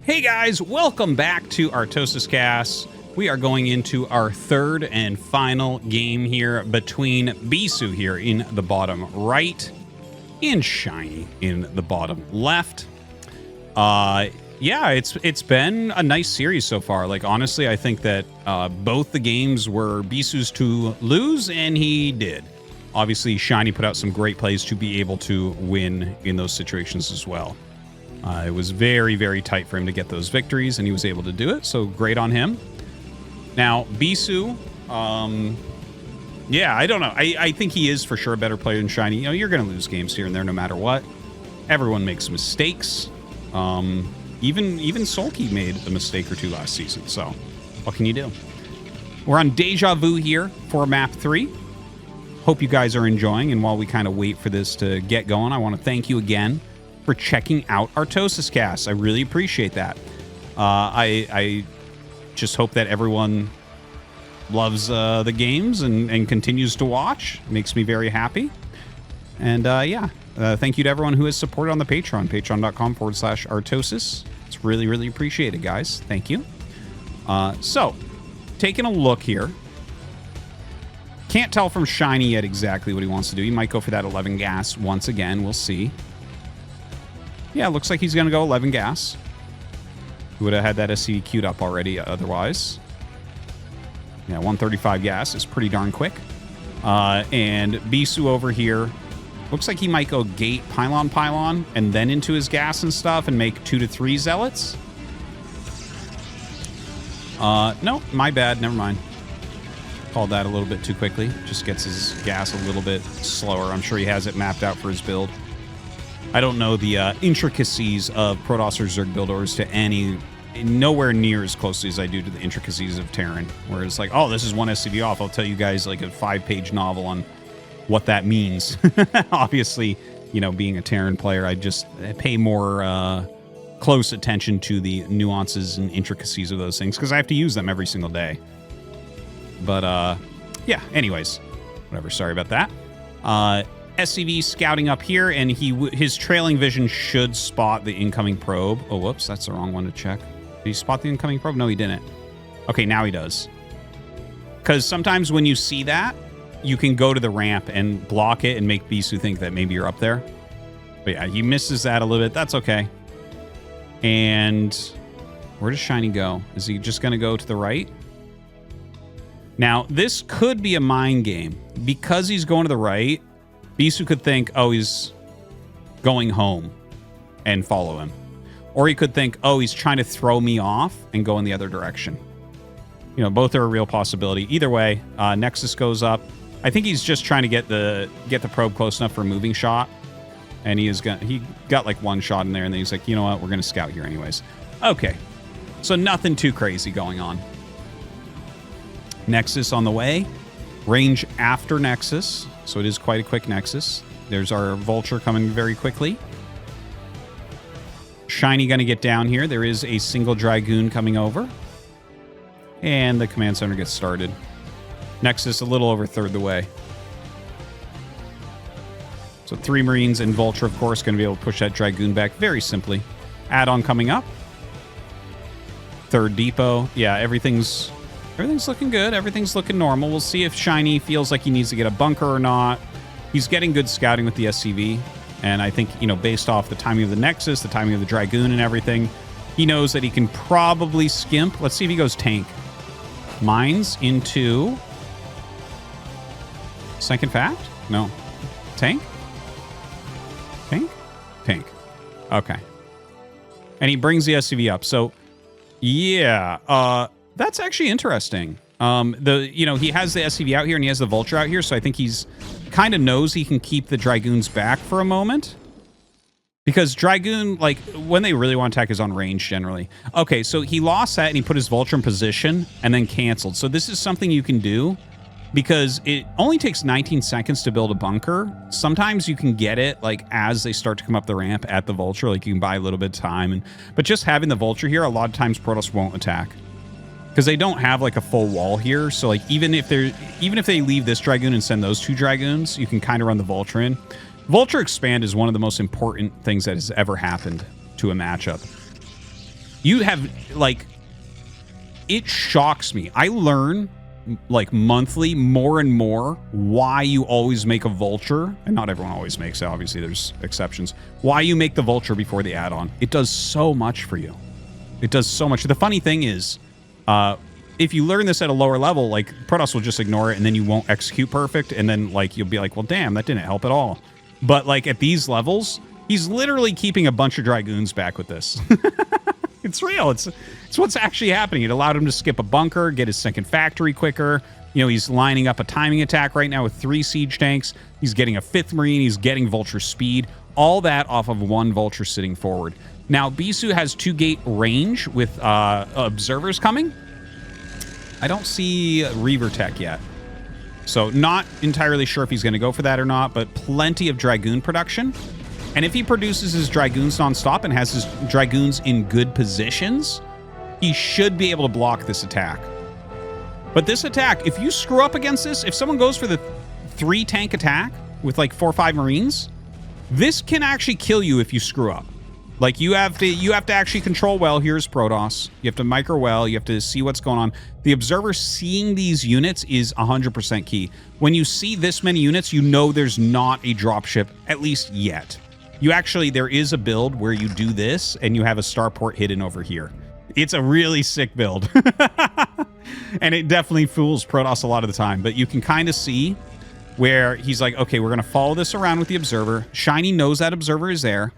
Hey guys, welcome back to ArtosisCasts. We are going into our third and final game here between Bisu here in the bottom right and Shinee in the bottom left. Yeah, it's been a nice series so far. Like, honestly, I think that both the games were Bisu's to lose, and he did. Obviously, Shinee put out some great plays to be able to win in those situations as well. It was very, very tight for him to get those victories, and he was able to do it, so great on him. Now, Bisu, yeah, I don't know. I think he is for sure a better player than Shinee. You know, you're going to lose games here and there no matter what. Everyone makes mistakes. Even Sulky made a mistake or two last season, so what can you do? We're on Deja Vu here for map 3. Hope you guys are enjoying, and while we kind of wait for this to get going, I want to thank you again for checking out ArtosisCasts. I really appreciate that. I just hope that everyone loves the games and continues to watch. It makes me very happy. And yeah, thank you to everyone who has supported on the Patreon, patreon.com/Artosis. It's really, really appreciated, guys. Thank you. So, taking a look here. Can't tell from Shinee yet exactly what he wants to do. He might go for that 11 gas once again. We'll see. Yeah, looks like he's going to go 11 gas. He would have had that SCV queued up already otherwise. Yeah, 135 gas is pretty darn quick. And Bisu over here, looks like he might go gate, pylon, and then into his gas and stuff and make 2 to 3 zealots. No, my bad. Never mind. Called that a little bit too quickly. Just gets his gas a little bit slower. I'm sure he has it mapped out for his build. I don't know the intricacies of Protoss or Zerg build orders to nowhere near as closely as I do to the intricacies of Terran, where it's like, oh, this is one SCV off. I'll tell you guys like a 5-page novel on what that means. Obviously, you know, being a Terran player, I just pay more close attention to the nuances and intricacies of those things because I have to use them every single day. But yeah, anyways, whatever. Sorry about that. SCV scouting up here, and his trailing vision should spot the incoming probe. Oh, whoops, that's the wrong one to check. Did he spot the incoming probe? No, he didn't. Okay, now he does. Because sometimes when you see that, you can go to the ramp and block it and make Bisu think that maybe you're up there. But yeah, he misses that a little bit. That's okay. And where does Shinee go? Is he just going to go to the right? Now, this could be a mind game. Because he's going to the right, Bisu could think, oh, he's going home and follow him. Or he could think, oh, he's trying to throw me off and go in the other direction. You know, both are a real possibility. Either way, Nexus goes up. I think he's just trying to get the probe close enough for a moving shot. And he got like one shot in there, and then he's like, you know what, we're going to scout here anyways. Okay, so nothing too crazy going on. Nexus on the way. Range after Nexus. So it is quite a quick Nexus. There's our Vulture coming very quickly. Shinee going to get down here. There is a single Dragoon coming over. And the command center gets started. Nexus a little over third the way. So 3 Marines and Vulture, of course, going to be able to push that Dragoon back very simply. Add-on coming up. Third depot. Yeah, everything's looking good. Everything's looking normal. We'll see if Shinee feels like he needs to get a bunker or not. He's getting good scouting with the SCV. And I think, you know, based off the timing of the Nexus, the timing of the Dragoon and everything, he knows that he can probably skimp. Let's see if he goes tank. Mines into... Second fact? No. Tank? Tank? Tank. Okay. And he brings the SCV up. So, yeah. That's actually interesting. He has the SCV out here and he has the Vulture out here, so I think he's kind of knows he can keep the Dragoons back for a moment. Because Dragoon, like, when they really want to attack is on range, generally. Okay, so he lost that and he put his Vulture in position and then canceled. So this is something you can do because it only takes 19 seconds to build a bunker. Sometimes you can get it, like, as they start to come up the ramp at the Vulture. Like, you can buy a little bit of time. But just having the Vulture here, a lot of times Protoss won't attack. Because they don't have like a full wall here, so like even if they leave this Dragoon and send those 2 Dragoons, you can kind of run the Vulture in. Vulture Expand is one of the most important things that has ever happened to a matchup. You have, like, it shocks me. I learn, like, monthly more and more why you always make a vulture, and not everyone always makes it, obviously there's exceptions, why you make the vulture before the add-on. It does so much for you. It does so much. The funny thing is, if you learn this at a lower level, like, Protoss will just ignore it, and then you won't execute perfect, and then, like, you'll be like, well, damn, that didn't help at all. But, like, at these levels, he's literally keeping a bunch of Dragoons back with this. It's real. It's what's actually happening. It allowed him to skip a bunker, get his second factory quicker. You know, he's lining up a timing attack right now with 3 siege tanks. He's getting a 5th Marine. He's getting Vulture speed. All that off of 1 Vulture sitting forward. Now, Bisu has 2 gate range with observers coming. I don't see Reaver Tech yet. So not entirely sure if he's going to go for that or not, but plenty of Dragoon production. And if he produces his Dragoons nonstop and has his Dragoons in good positions, he should be able to block this attack. But this attack, if you screw up against this, if someone goes for the 3 tank attack with like 4 or 5 Marines, this can actually kill you if you screw up. Like, you have to actually control well. Here's Protoss. You have to micro well. You have to see what's going on. The observer seeing these units is 100% key. When you see this many units, you know there's not a dropship, at least yet. You actually, there is a build where you do this and you have a starport hidden over here. It's a really sick build. And it definitely fools Protoss a lot of the time. But you can kind of see where he's like, okay, we're going to follow this around with the observer. Shinee knows that observer is there.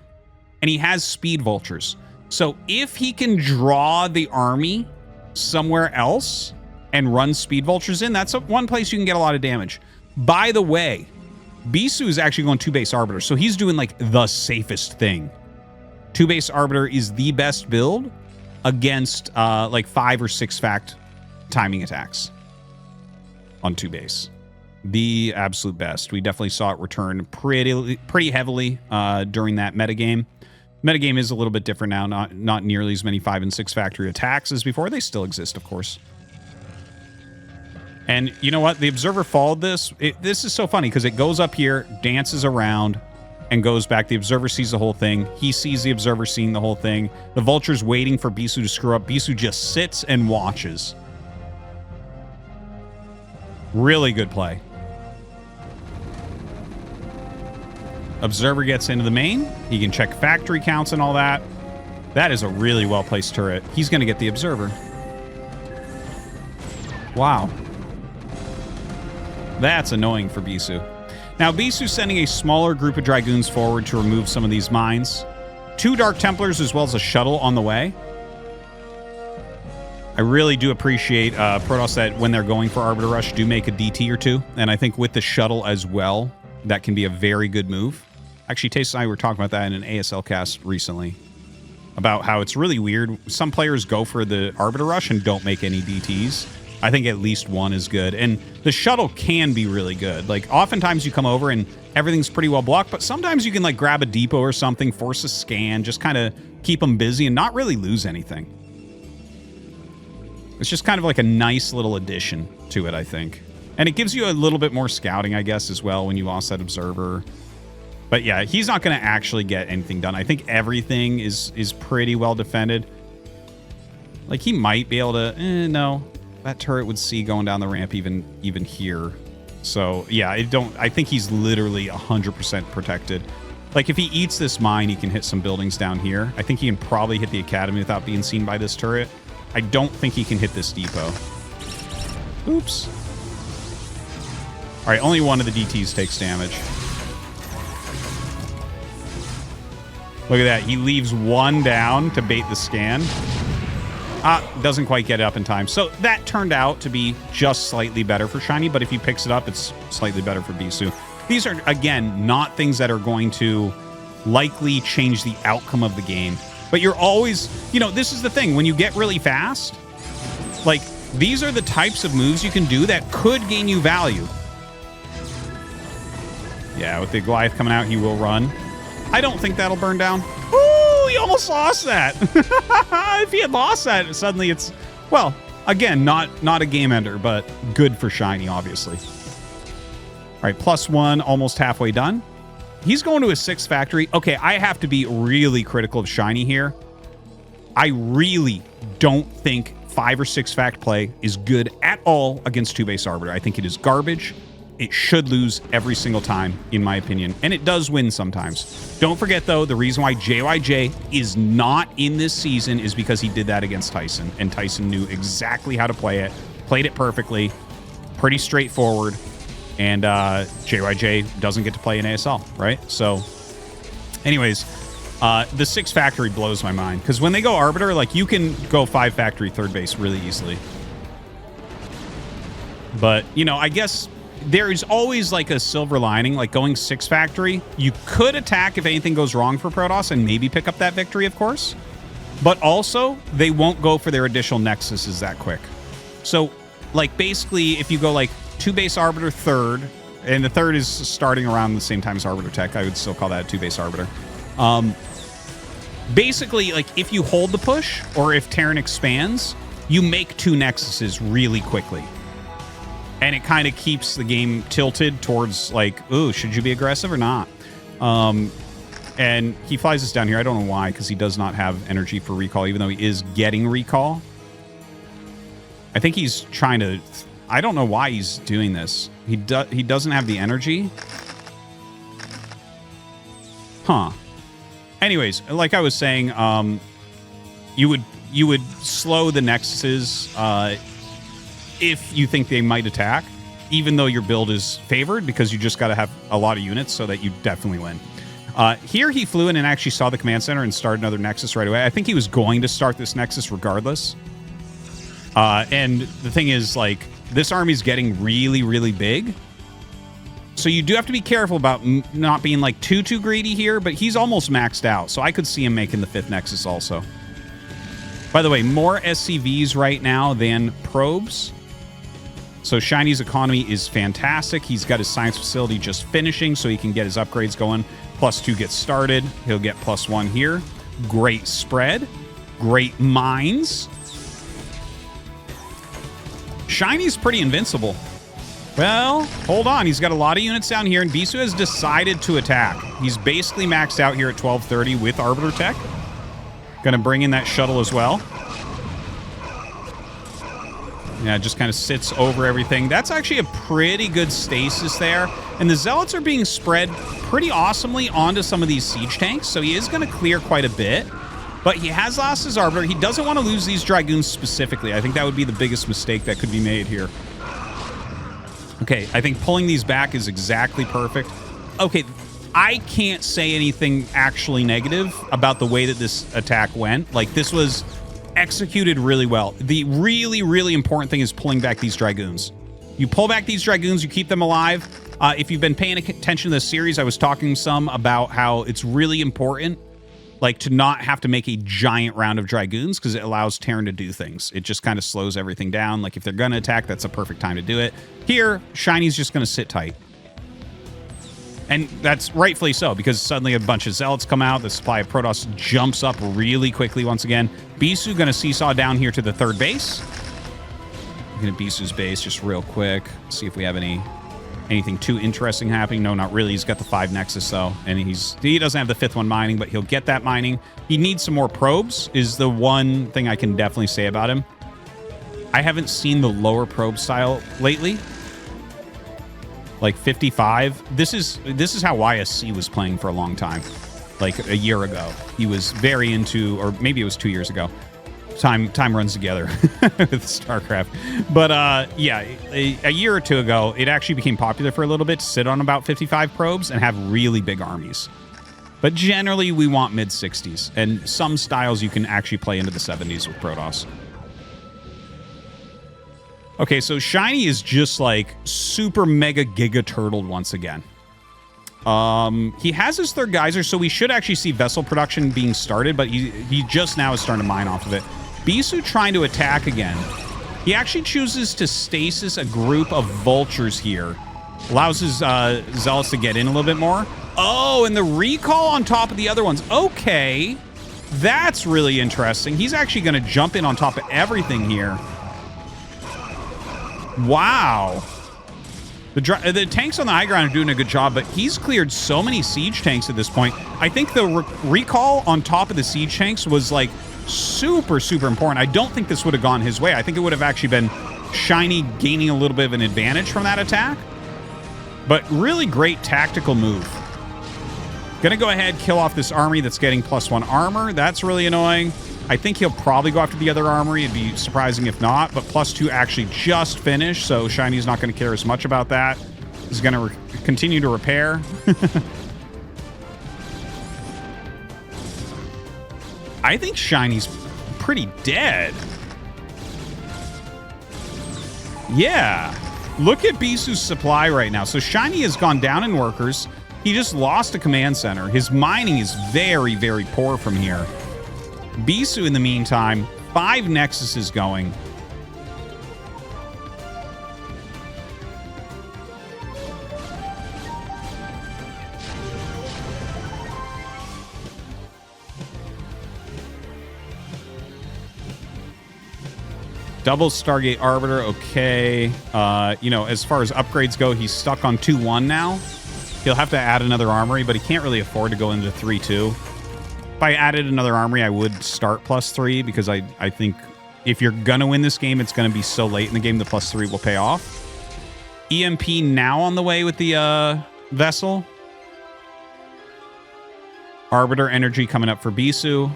And he has speed vultures. So if he can draw the army somewhere else and run speed vultures in, that's one place you can get a lot of damage. By the way, Bisu is actually going 2 base Arbiter, so he's doing like the safest thing. 2 base Arbiter is the best build against like 5 or 6 fact timing attacks on 2 base. The absolute best. We definitely saw it return pretty heavily during that metagame. Metagame is a little bit different now, not nearly as many 5 and 6 factory attacks as before. They still exist, of course. And you know what? The observer followed this. This is so funny because it goes up here, dances around, and goes back. The observer sees the whole thing. He sees the observer seeing the whole thing. The vulture's waiting for Bisu to screw up. Bisu just sits and watches. Really good play. Observer gets into the main. He can check factory counts and all that. That is a really well-placed turret. He's going to get the observer. Wow. That's annoying for Bisu. Now, Bisu's sending a smaller group of Dragoons forward to remove some of these mines. 2 Dark Templars as well as a shuttle on the way. I really do appreciate Protoss that when they're going for Arbiter Rush, do make a DT or 2. And I think with the shuttle as well, that can be a very good move. Actually, Taste and I were talking about that in an ASL cast recently. About how it's really weird. Some players go for the Arbiter Rush and don't make any DTs. I think at least 1 is good. And the shuttle can be really good. Like, oftentimes you come over and everything's pretty well blocked, but sometimes you can, like, grab a depot or something, force a scan, just kind of keep them busy and not really lose anything. It's just kind of like a nice little addition to it, I think. And it gives you a little bit more scouting, I guess, as well when you lost that observer. But yeah, he's not going to actually get anything done. I think everything is pretty well defended. Like, he might be able to... no. That turret would see going down the ramp even here. So, yeah, I think he's literally 100% protected. Like, if he eats this mine, he can hit some buildings down here. I think he can probably hit the academy without being seen by this turret. I don't think he can hit this depot. Oops. All right, only 1 of the DTs takes damage. Look at that. He leaves 1 down to bait the scan. Doesn't quite get it up in time. So that turned out to be just slightly better for Shinee, but if he picks it up, it's slightly better for Bisu. These are, again, not things that are going to likely change the outcome of the game. But you're always, you know, this is the thing. When you get really fast, like, these are the types of moves you can do that could gain you value. Yeah, with the Goliath coming out, he will run. I don't think that'll burn down. Ooh, he almost lost that. If he had lost that, suddenly it's, well, again, not a game ender, but good for Shinee, obviously. All right, +1, almost halfway done. He's going to his 6th factory. Okay, I have to be really critical of Shinee here. I really don't think 5 or 6 fact play is good at all against 2-base Arbiter. I think it is garbage. It should lose every single time, in my opinion. And it does win sometimes. Don't forget, though, the reason why JYJ is not in this season is because he did that against Tyson. And Tyson knew exactly how to play it. Played it perfectly. Pretty straightforward. And JYJ doesn't get to play in ASL, right? So, anyways, the 6 factory blows my mind. Because when they go Arbiter, like, you can go 5 factory third base really easily. But, you know, I guess there is always like a silver lining, like going 6 factory. You could attack if anything goes wrong for Protoss and maybe pick up that victory, of course. But also, they won't go for their additional nexuses that quick. So, like, basically, if you go like 2-base Arbiter third, and the third is starting around the same time as Arbiter Tech, I would still call that a 2-base Arbiter. Basically, like, if you hold the push, or if Terran expands, you make 2 nexuses really quickly. And it kind of keeps the game tilted towards, like, ooh, should you be aggressive or not? And he flies us down here. I don't know why, because he does not have energy for recall, even though he is getting recall. I think he's trying to... I don't know why he's doing this. He doesn't have the energy. Huh. Anyways, like I was saying, you would slow the nexuses if you think they might attack, even though your build is favored, because you just got to have a lot of units so that you definitely win. Here he flew in and actually saw the command center and started another nexus right away. I think he was going to start this nexus regardless. And the thing is, like, this army's getting really, really big. So you do have to be careful about not being, like, too greedy here, but he's almost maxed out. So I could see him making the 5th nexus also. By the way, more SCVs right now than probes. So Shinee's economy is fantastic. He's got his science facility just finishing so he can get his upgrades going. +2 gets started. He'll get +1 here. Great spread. Great mines. Shinee's pretty invincible. Well, hold on. He's got a lot of units down here, and Bisu has decided to attack. He's basically maxed out here at 1230 with Arbiter Tech. Gonna bring in that shuttle as well. Yeah, just kind of sits over everything. That's actually a pretty good stasis there. And the Zealots are being spread pretty awesomely onto some of these siege tanks, so he is going to clear quite a bit. But he has lost his Arbiter. He doesn't want to lose these Dragoons specifically. I think that would be the biggest mistake that could be made here. Okay, I think pulling these back is exactly perfect. Okay, I can't say anything actually negative about the way that this attack went. Like, this was executed really well. The really, really important thing is pulling back these Dragoons. You pull back these Dragoons, you keep them alive. If you've been paying attention to this series, I was talking some about how it's really important, like, to not have to make a giant round of Dragoons, because it allows Terran to do things. It just kind of slows everything down. Like, if they're going to attack, that's a perfect time to do it. Here, Shinee's just going to sit tight. And that's rightfully so, because suddenly a bunch of Zealots come out. The supply of Protoss jumps up really quickly once again. Bisu going to seesaw down here to the 3rd base. Looking at Bisu's base just real quick. See if we have anything too interesting happening. No, not really. He's got the 5 Nexus, though. And he doesn't have the 5th one mining, but he'll get that mining. He needs some more probes, is the one thing I can definitely say about him. I haven't seen the lower probe style lately. Like 55. This is how YSC was playing for a long time. Like a year ago. He was very into, or maybe it was 2 years ago. Time runs together with StarCraft. But yeah, a year or two ago, it actually became popular for a little bit to sit on about 55 probes and have really big armies. But generally, we want mid-60s. And some styles you can actually play into the 70s with Protoss. Okay, so Shinee is just like super mega giga turtled once again. He has his 3rd geyser, so we should actually see vessel production being started, but he just now is starting to mine off of it. Bisu trying to attack again. He actually chooses to stasis a group of vultures here. Allows his Zealots to get in a little bit more. Oh, and the recall on top of the other ones. Okay, that's really interesting. He's actually going to jump in on top of everything here. Wow. The tanks on the high ground are doing a good job, but he's cleared so many siege tanks at this point. I think the recall on top of the siege tanks was like super, super important. I don't think this would have gone his way. I think it would have actually been Shinee gaining a little bit of an advantage from that attack. But really great tactical move. Gonna go ahead, kill off this armory that's getting +1 armor. That's really annoying. I think he'll probably go after the other armory. It'd be surprising if not, but +2 actually just finished, so Shinee's not going to care as much about that. He's going to continue to repair. I think Shinee's pretty dead. Yeah. Look at Bisu's supply right now. So Shinee has gone down in workers. He just lost a command center. His mining is very, very poor from here. Bisu, in the meantime, 5 Nexuses going. Double Stargate Arbiter, okay. You know, as far as upgrades go, he's stuck on 2-1 now. He'll have to add another armory, but he can't really afford to go into 3-2. If I added another armory, I would start +3 because I think if you're going to win this game, it's going to be so late in the game, the +3 will pay off. EMP now on the way with the vessel. Arbiter energy coming up for Bisu.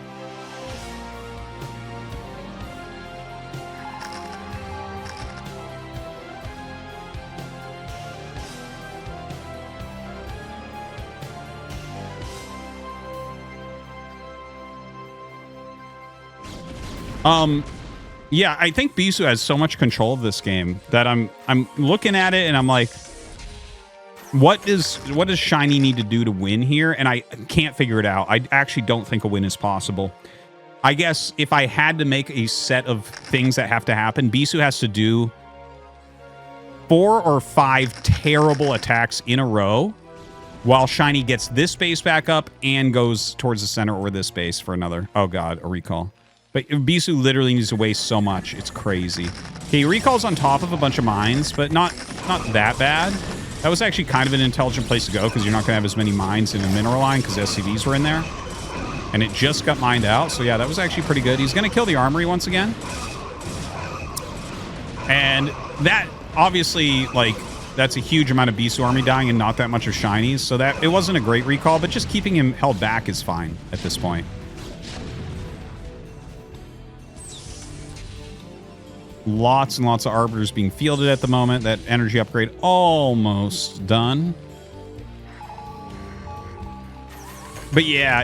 Yeah, I think Bisu has so much control of this game that I'm looking at it and I'm like, what does Shinee need to do to win here? And I can't figure it out. I actually don't think a win is possible. I guess if I had to make a set of things that have to happen, Bisu has to do 4 or 5 terrible attacks in a row while Shinee gets this base back up and goes towards the center or this base for another. Oh god, a recall. But Bisu literally needs to waste so much. It's crazy. Okay, recall's on top of a bunch of mines, but not that bad. That was actually kind of an intelligent place to go because you're not going to have as many mines in a mineral line because SCVs were in there. And it just got mined out. So yeah, that was actually pretty good. He's going to kill the armory once again. And that, obviously, like, that's a huge amount of Bisu army dying and not that much of Shinee's. So that it wasn't a great recall, but just keeping him held back is fine at this point. Lots and lots of Arbiters being fielded at the moment. That energy upgrade almost done. But yeah,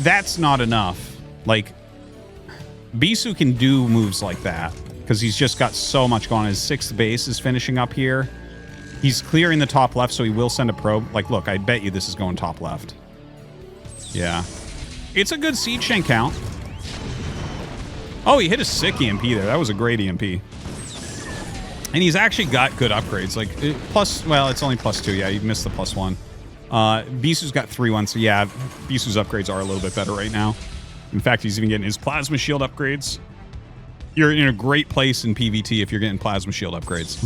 that's not enough. Like, Bisu can do moves like that because he's just got so much going on. His 6th base is finishing up here. He's clearing the top left, so he will send a probe. Like, look, I bet you this is going top left. Yeah. It's a good siege shank count. Oh, he hit a sick EMP there. That was a great EMP. And he's actually got good upgrades. Like, well, it's only +2. Yeah, you missed the +1. Bisu's got 3-1, so yeah, Bisu's upgrades are a little bit better right now. In fact, he's even getting his plasma shield upgrades. You're in a great place in PvT if you're getting plasma shield upgrades.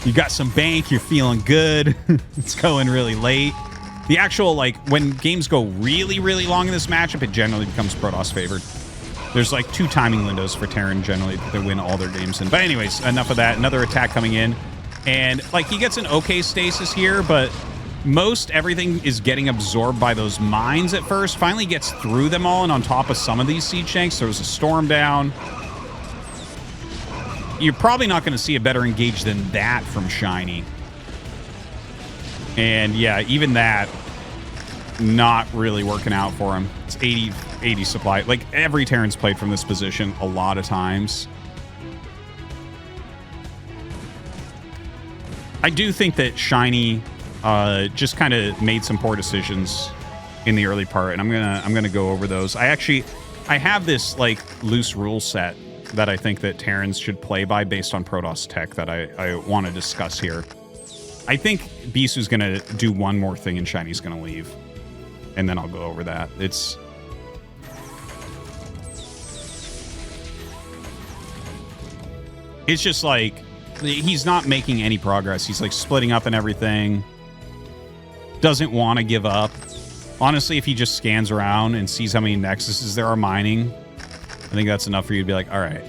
You got some bank, you're feeling good. It's going really late. The actual, like, when games go really, really long in this matchup, it generally becomes Protoss favored. There's like 2 timing windows for Terran generally that they win all their games in. But anyways, enough of that. Another attack coming in. And, like, he gets an okay stasis here, but most everything is getting absorbed by those mines at first. Finally gets through them all and on top of some of these siege shanks. There was a storm down. You're probably not going to see a better engage than that from Shinee. And, yeah, even that, not really working out for him. It's 80 supply. Like, every Terran's played from this position a lot of times. I do think that Shinee just kind of made some poor decisions in the early part, and I'm gonna go over those. I have this, like, loose rule set that I think that Terrans should play by based on Protoss tech that I want to discuss here. I think Bisu's going to do one more thing and Shinee's going to leave. And then I'll go over that. It's just like, he's not making any progress. He's like splitting up and everything. Doesn't want to give up Honestly, if he just scans around and sees how many nexuses there are mining, I think that's enough for you to be like, all right.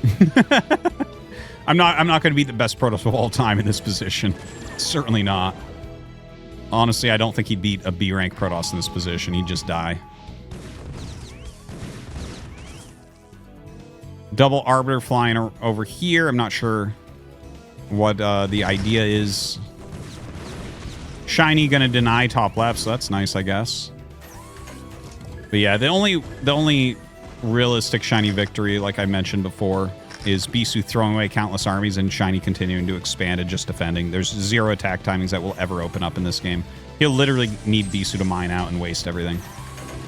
I'm not going to be the best Protoss of all time in this position. Certainly not. Honestly, I don't think he'd beat a B rank Protoss in this position. He'd just die. Double Arbiter flying over here. I'm not sure what the idea is. Shinee gonna deny top left, so that's nice, I guess. But yeah, the only realistic Shinee victory, like I mentioned before, is Bisu throwing away countless armies and Shinee continuing to expand and just defending. There's 0 attack timings that will ever open up in this game. He'll literally need Bisu to mine out and waste everything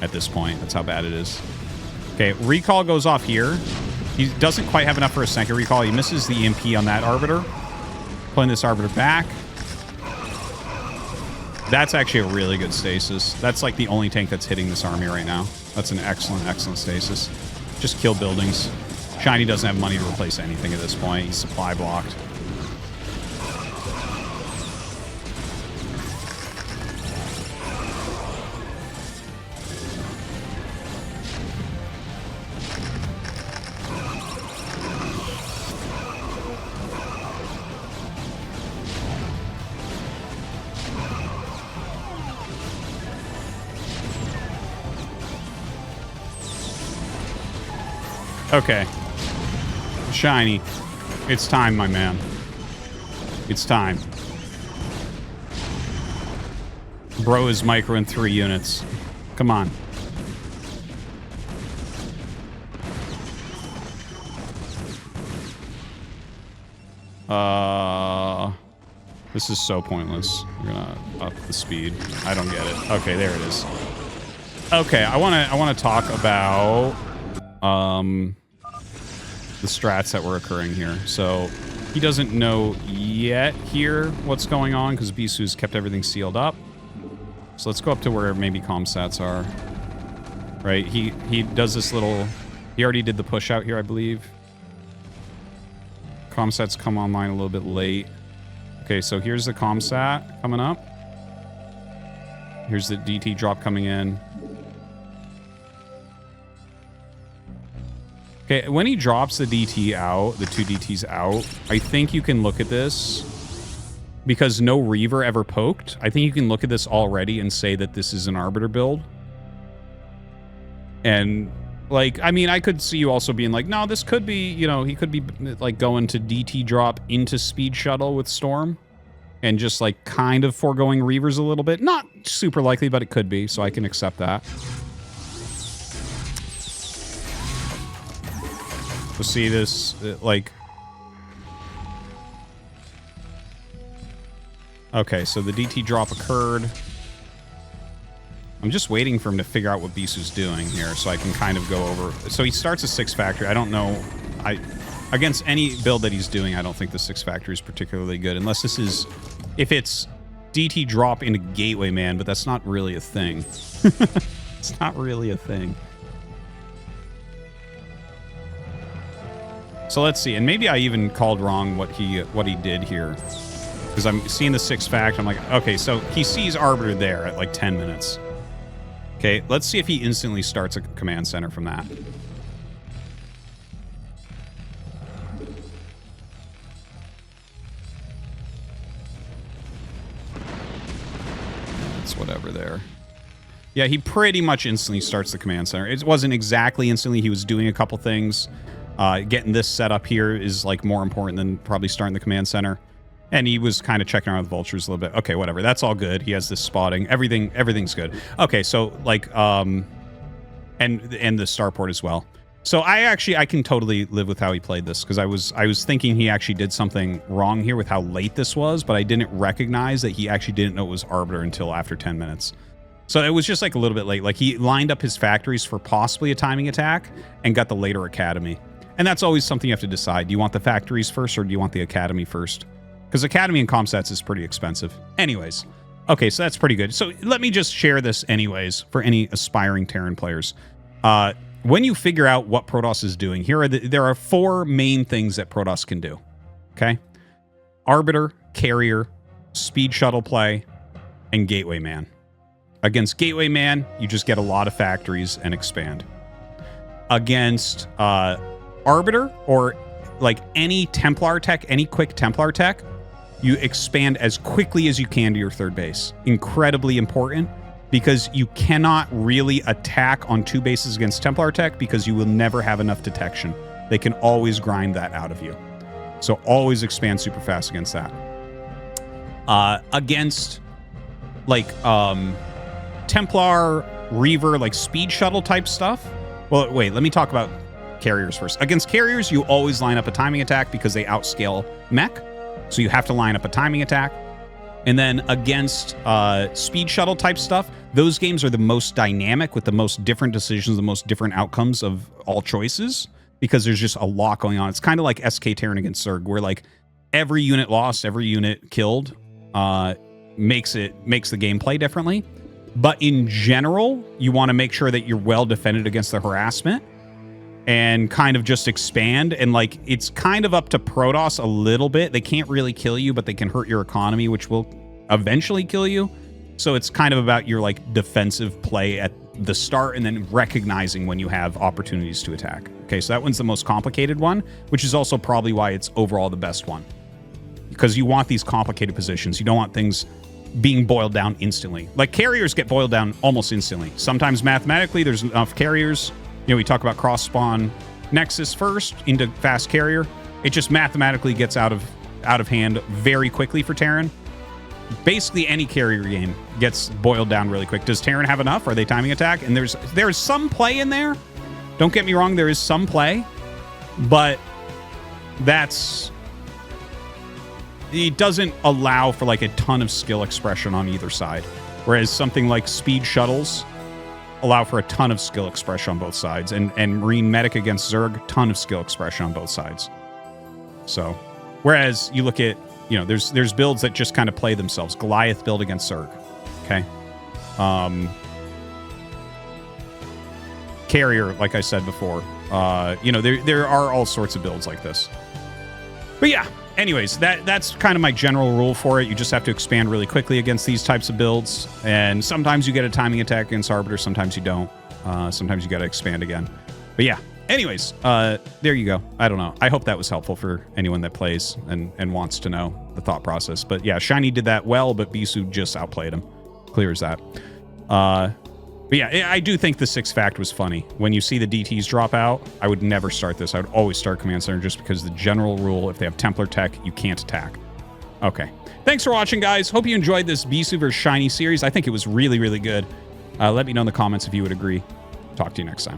at this point. That's how bad it is. Okay, recall goes off here. He doesn't quite have enough for a second recall. He misses the EMP on that Arbiter. Pulling this Arbiter back. That's actually a really good stasis. That's like the only tank that's hitting this army right now. That's an excellent, excellent stasis. Just kill buildings. Shinee doesn't have money to replace anything at this point. He's supply blocked. Okay. Shinee. It's time, my man. It's time. Bro is micro in 3 units. Come on. This is so pointless. We're gonna up the speed. I don't get it. Okay, there it is. Okay, I wanna talk about the strats that were occurring here. So he doesn't know yet here what's going on because Bisu's kept everything sealed up. So let's go up to where maybe comsats are. Right, he does this little... He already did the push out here, I believe. Comsats come online a little bit late. Okay, so here's the comsat coming up. Here's the DT drop coming in. Okay, when he drops the DT out, the 2 DTs out, I think you can look at this. Because no Reaver ever poked, I think you can look at this already and say that this is an Arbiter build. And, like, I mean, I could see you also being like, no, this could be, you know, he could be, like, going to DT drop into Speed Shuttle with Storm. And just, like, kind of foregoing Reavers a little bit. Not super likely, but it could be, so I can accept that. To see this, like... Okay, so the DT drop occurred. I'm just waiting for him to figure out what Bisu's doing here, so I can kind of go over... So he starts a 6 factory. I don't know... Against any build that he's doing, I don't think the 6 factory is particularly good. Unless this is... If it's DT drop into Gateway Man, but that's not really a thing. It's not really a thing. So let's see, and maybe I even called wrong what he did here. Because I'm seeing the 6 fact, I'm like, okay, so he sees Arbiter there at like 10 minutes. Okay, let's see if he instantly starts a command center from that. It's whatever there. Yeah, he pretty much instantly starts the command center. It wasn't exactly instantly, he was doing a couple things. Getting this set up here is like more important than probably starting the command center. And he was kind of checking around with vultures a little bit. Okay, whatever. That's all good. He has this spotting. Everything's good. Okay, so like and the starport as well. So I can totally live with how he played this because I was thinking he actually did something wrong here with how late this was, but I didn't recognize that he actually didn't know it was Arbiter until after 10 minutes. So it was just like a little bit late. Like he lined up his factories for possibly a timing attack and got the later academy. And that's always something you have to decide. Do you want the factories first or do you want the academy first? Because academy and comsats is pretty expensive. Anyways. Okay, so that's pretty good. So let me just share this anyways for any aspiring Terran players. When you figure out what Protoss is doing, there are 4 main things that Protoss can do. Okay? Arbiter, Carrier, Speed Shuttle play, and Gateway Man. Against Gateway Man, you just get a lot of factories and expand. Against Arbiter or like any Templar tech, any quick Templar tech, you expand as quickly as you can to your third base. Incredibly important, because you cannot really attack on 2 bases against Templar tech because you will never have enough detection. They can always grind that out of you. So always expand super fast against that. Against like Templar, Reaver, like speed shuttle type stuff. Well, wait, let me talk about carriers first. Against carriers, you always line up a timing attack because they outscale mech. So you have to line up a timing attack. And then against speed shuttle type stuff, those games are the most dynamic with the most different decisions, the most different outcomes of all choices, because there's just a lot going on. It's kind of like SK Terran against Zerg, where like every unit lost, every unit killed makes the game play differently. But in general, you want to make sure that you're well defended against the harassment and kind of just expand. And like, it's kind of up to Protoss a little bit. They can't really kill you, but they can hurt your economy, which will eventually kill you. So it's kind of about your like defensive play at the start and then recognizing when you have opportunities to attack. Okay, so that one's the most complicated one, which is also probably why it's overall the best one. Because you want these complicated positions. You don't want things being boiled down instantly. Like carriers get boiled down almost instantly. Sometimes mathematically there's enough carriers. You know, we talk about cross spawn Nexus first into fast carrier. It just mathematically gets out of hand very quickly for Terran. Basically any carrier game gets boiled down really quick. Does Terran have enough? Are they timing attack? And there's some play in there. Don't get me wrong, there is some play, but it doesn't allow for like a ton of skill expression on either side. Whereas something like speed shuttles allow for a ton of skill expression on both sides. And Marine Medic against Zerg, ton of skill expression on both sides. So, whereas you look at, you know, there's builds that just kind of play themselves. Goliath build against Zerg. Okay. Carrier, like I said before. You know, there are all sorts of builds like this. But yeah, anyways, that's kind of my general rule for it. You just have to expand really quickly against these types of builds. And sometimes you get a timing attack against Arbiter, sometimes you don't. Sometimes you got to expand again. But yeah, anyways, there you go. I don't know. I hope that was helpful for anyone that plays and wants to know the thought process. But yeah, Shinee did that well, but Bisu just outplayed him. Clear as that. But yeah, I do think the 6 fact was funny. When you see the DTs drop out, I would never start this. I would always start Command Center just because the general rule, if they have Templar tech, you can't attack. Okay. Thanks for watching, guys. Hope you enjoyed this Bisu vs. Shinee series. I think it was really, really good. Let me know in the comments if you would agree. Talk to you next time.